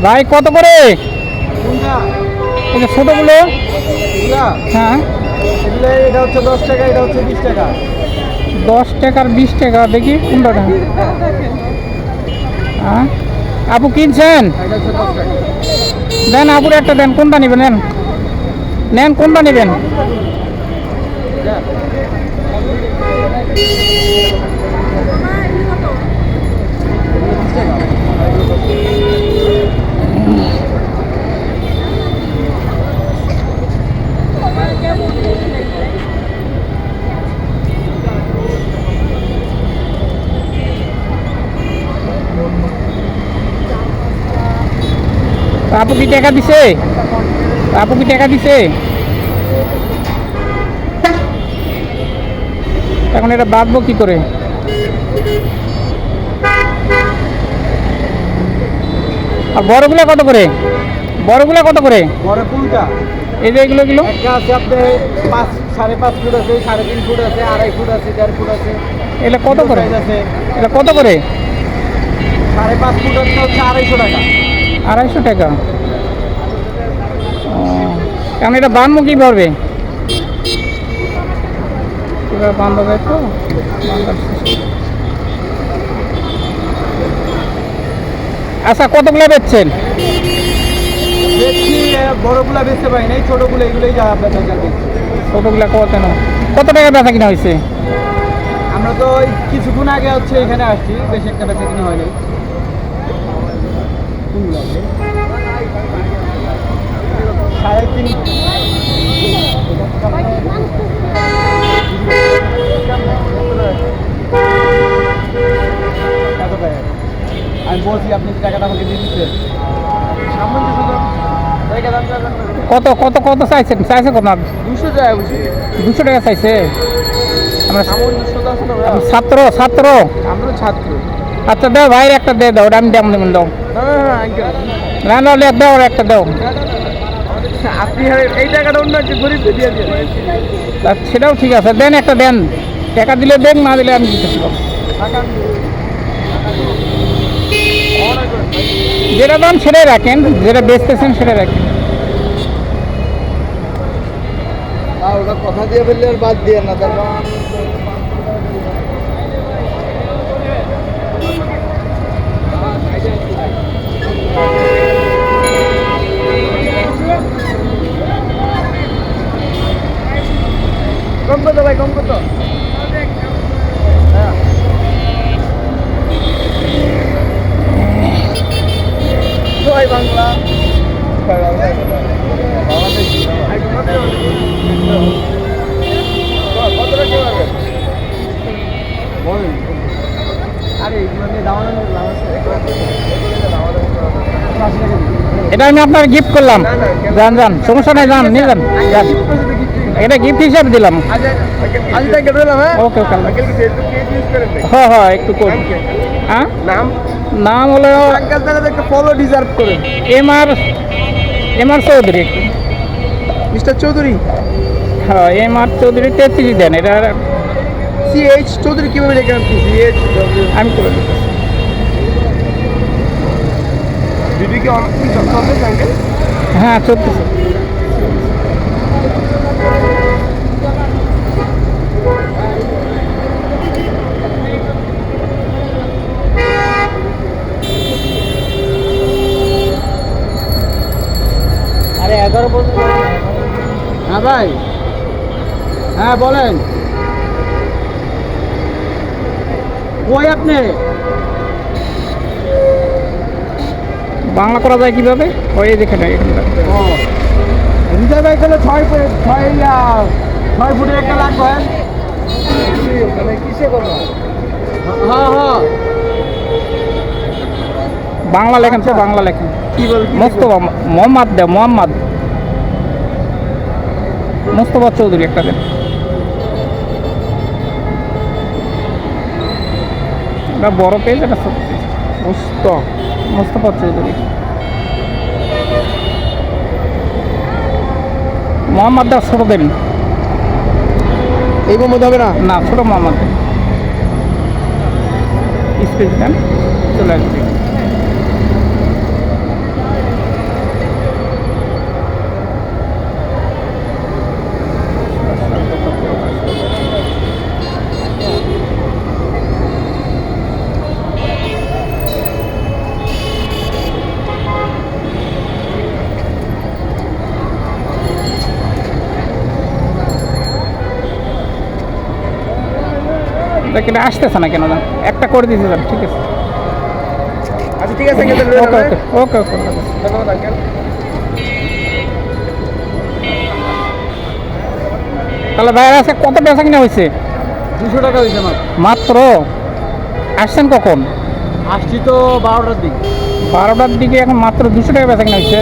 ভাই কত করে এটা ছোটগুলো? হ্যাঁ, এটা হচ্ছে 10 টাকা, এটা হচ্ছে 20 টাকা। 10 টাকার 20 টাকা, দেখি কোনটা? হ্যাঁ, আপু কিনছেন? দেন আপুর একটা দেন, কোনটা নেবেন? নেন নেন, কোনটা নেবেন? আপু কি টাকা দিছে? আপু কি টাকা দিছে? এখন এটা বাঁধবো কি করে? আর বড়গুলা কত করে? বড়গুলা কত করে? বড় কোনটা? এই যে এগুলো এগুলো একটা আছে আপনার 5 5.5 ফুট আছে, 3.5 ফুট আছে, 2.5 ফুট আছে, 1.5 ফুট আছে। এটা কত করে? আছে এটা কত করে? 5.5 ফুট হচ্ছে 250 টাকা। 250 টাকা। কারণ এটা বাঁধবো কীভাবে? কীভাবে বাঁধা যায় তো? আচ্ছা, কতগুলো বেচছেন? দেখছি বড়গুলা বেচতে পারি নাই, ছোটগুলো এগুলোই যা আপনার দরকার দেখছি। ছোটোগুলা কত টাকা বেচা কিনা হয়েছে? আমরা তো ওই কিছুক্ষণ আগে হচ্ছে এখানে আসছি, বেশ একটা বেচা কিনা হয়নি। কোনগুলো আছে? 3.5। আমি বলছি আপনি টাকাটা আমাকে দিয়ে দিচ্ছেন। কত কত কত চাইছেন? চাইছে কত? 200 টাকা বুঝি। 200 টাকা চাইছে? আমরা ছাত্র ছাত্র আমরা ছাত্র। আচ্ছা দাও ভাইয়ের একটা দিয়ে দাও, ওটা আমি দাম দেবেন দাও। না না, দাও আর একটা দাও। আপনি এই টাকাটা অন্য একটা গরিবকে দিয়ে দিন। সেটাও ঠিক আছে, দেন একটা দেন। টাকা দিলে দেন, না দিলে আমি দিতে পারবো। যেটা দাম সেটাই রাখেন, যেটা বেচতেছেন সেটা রাখেন। ওটা কথা দিয়ে ফেললে আর বাদ দিয়ে না তারপর। কম কত ভাই, কম কত? জয় বাংলা। কতটা কি পারবেন বলেন? আরে এগুলো নিয়ে দামাদামি লাভ আছে? এটা আমি আপনার গিফট করলাম। যান যান, সমস্যা নাই, যান নিয়ে যান। এটা গিফট হিসাবে দিলাম। ওকে ওকে। হ্যাঁ হ্যাঁ, একটু করি। হ্যাঁ, নাম হলো ফলো ডিজার্ভ করেন এমআর চৌধুরী। মিস্টার চৌধুরী। হ্যাঁ, এমআর চৌধুরী 33 দেন। এটা সিএইচ চৌধুরী কিভাবে লেখেন? সিএইচ আমি করে দিচ্ছি। দিদি কি অনেক চলতে আঙ্কেল? হ্যাঁ, চলতেছে। আরে 11 পর্যন্ত। হ্যাঁ ভাই, হ্যাঁ বলেন। কই আপনি? বাংলা করা যায় কিভাবে? ওই দেখে না এখানটা। ও হৃদয় ভাই তাহলে 6 ফুটের একটা লাগবে। মানে কিসে করবো? হ্যাঁ হ্যাঁ, বাংলা লেখেন তো, বাংলা লেখেন। কি বল? মোস্তফা মোহাম্মদ দেও, মোহাম্মদ মোস্তফা চৌধুরী একটা দেন। এটা বড় পেজ, এটা ছোট পেজ। মোস্তফা চৌধুরী। মোহাম্মদ দাস ছোট দেন। এই মধ্যে হবে না? না, ছোট মোহাম্মদ দেন। স্পেস দেন, চলে আসবে। দেখ এটা আসতেছে না কেন জান একটা করে দিতে যান ঠিক আছে আচ্ছা ঠিক আছে আঙ্কেল ওকে রইলাম ওকে ওকে ওকে ধন্যবাদ আঙ্কেল। তাহলে ভাইয়ের আছে কত বেচা কিনা হয়েছে 200 টাকা হয়েছে আমার। মাত্র আসছেন কখন আসছি তো 12টার দিকে। 12টার দিকে এখন মাত্র 200 টাকা বেচা কিনা হয়েছে